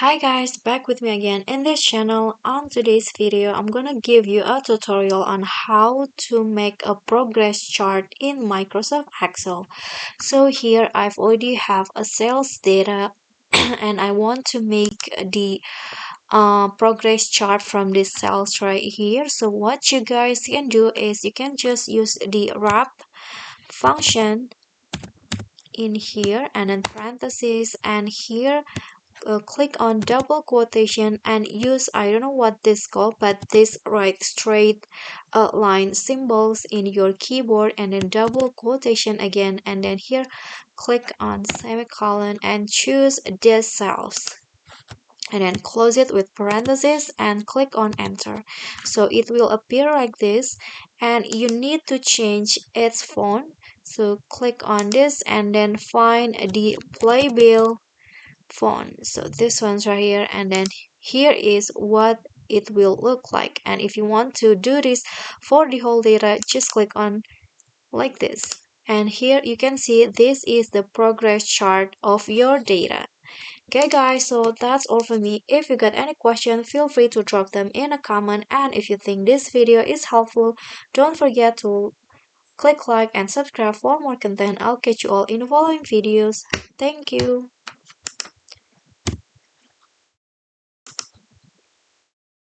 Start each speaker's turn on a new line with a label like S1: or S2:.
S1: Hi guys, back with me again in this channel. On today's video, I'm gonna give you a tutorial on how to make a progress chart in Microsoft Excel. So here I've already have a sales data and I want to make the progress chart from this cells right here. So what you guys can do is you can just use the wrap function in here and then parentheses, and here click on double quotation and use, I don't know what this called, but this right straight line symbols in your keyboard, and then double quotation again, and then here click on semicolon and choose these cells, and then close it with parentheses and click on enter. So it will appear like this, and you need to change its font. So click on this and then find the playbill font. So this one's right here, and then here is what it will look like. And if you want to do this for the whole data, just click on like this, and here you can see this is the progress chart of your data. Okay guys, so that's all for me. If you got any question, feel free to drop them in a comment, and if you think this video is helpful, don't forget to click like and subscribe for more content. I'll catch you all in the following videos. Thank you.